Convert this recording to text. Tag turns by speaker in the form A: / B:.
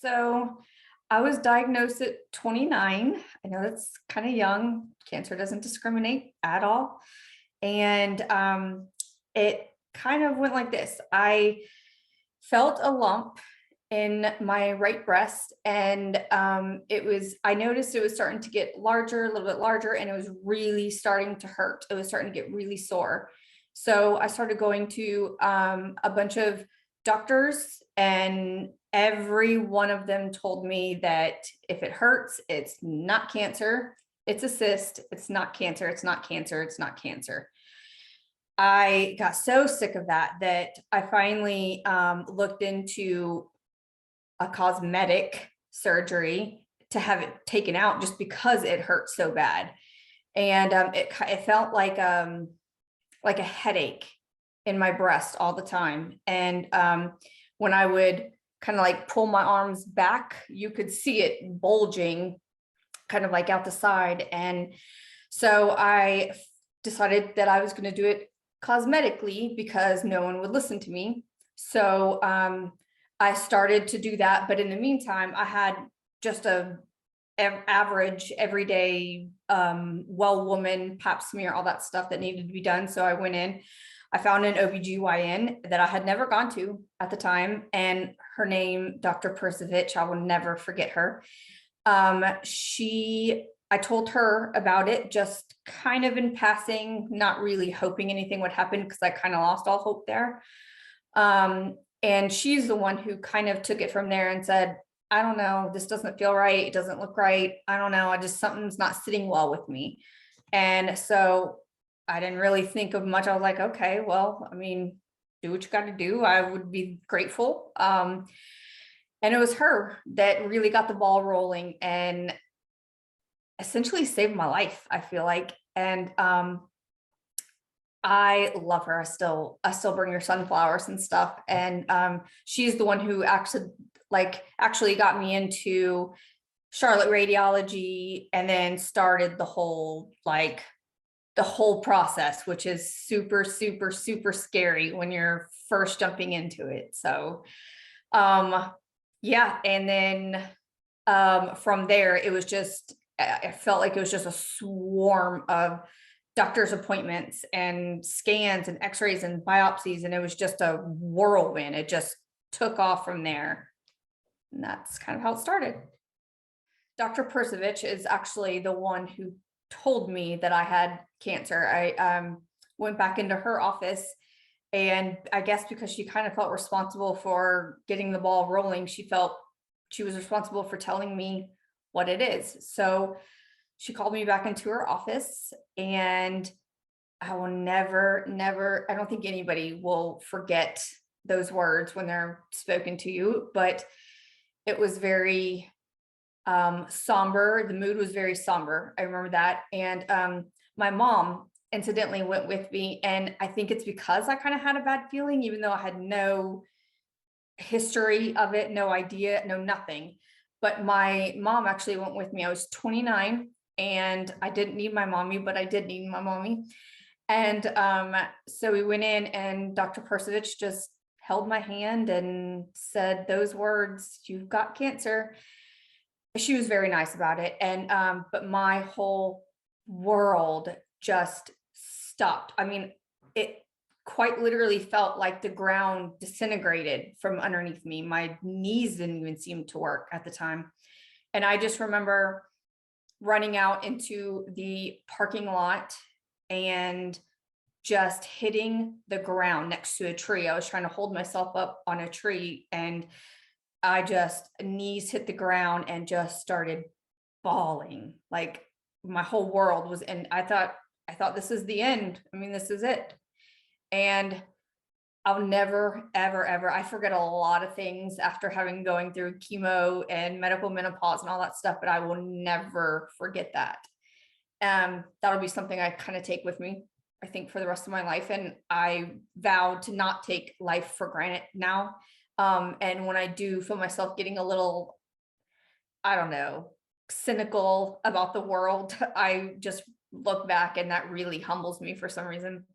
A: So I was diagnosed at 29. I know that's kind of young. Cancer doesn't discriminate at all. And it kind of went like this. I felt a lump in my right breast, and I noticed it was starting to get larger, a little bit larger, and it was really starting to hurt. It was starting to get really sore. So I started going to a bunch of doctors, and every one of them told me that if it hurts, it's not cancer, it's a cyst, it's not cancer, it's not cancer, it's not cancer. I got so sick of that I finally looked into a cosmetic surgery to have it taken out just because it hurt so bad. And it felt like a headache in my breast all the time. And when I would kind of like pull my arms back, you could see it bulging kind of like out the side. And so I decided that I was going to do it cosmetically because no one would listen to me. So I started to do that. But in the meantime, I had just average everyday well woman pap smear, all that stuff that needed to be done. So I went in, I found an OBGYN that I had never gone to at the time, and her name, Dr. Persevich, I will never forget her. I told her about it, just kind of in passing, not really hoping anything would happen because I kind of lost all hope there. And she's the one who kind of took it from there and said, I don't know, this doesn't feel right. It doesn't look right. I don't know. Something's not sitting well with me. And so I didn't really think of much. I was like, okay, well, I mean, do what you got to do. I would be grateful. And it was her that really got the ball rolling and essentially saved my life, I feel like. And I love her. I still bring her sunflowers and stuff. And she's the one who actually got me into Charlotte Radiology and then started the whole process, which is super, super, super scary when you're first jumping into it. So yeah. And then from there, it was just, I felt like it was just a swarm of doctor's appointments and scans and x-rays and biopsies. And it was just a whirlwind. It just took off from there. And that's kind of how it started. Dr. Persevich is actually the one who told me that I had cancer. I went back into her office, and I guess because she kind of felt responsible for getting the ball rolling, she felt she was responsible for telling me what it is. So she called me back into her office, and I will never, I don't think anybody will forget those words when they're spoken to you, but it was very somber. The mood was very somber. I remember that. And my mom incidentally went with me. And I think it's because I kind of had a bad feeling, even though I had no history of it, no idea, no nothing. But my mom actually went with me. I was 29 and I didn't need my mommy, but I did need my mommy. And so we went in, and Dr. Persevich just held my hand and said those words, "You've got cancer." She was very nice about it. And but my whole world just stopped. I mean, it quite literally felt like the ground disintegrated from underneath me. My knees didn't even seem to work at the time. And I just remember running out into the parking lot and just hitting the ground next to a tree. I was trying to hold myself up on a tree, and I just knees hit the ground and just started bawling. Like my whole world was, and I thought this is the end. I mean, this is it. And I'll never, ever, ever, I forget a lot of things after going through chemo and medical menopause and all that stuff, but I will never forget that. That'll be something I kind of take with me, I think, for the rest of my life. And I vow to not take life for granted now. And when I do feel myself getting a little, I don't know, cynical about the world, I just look back, and that really humbles me for some reason.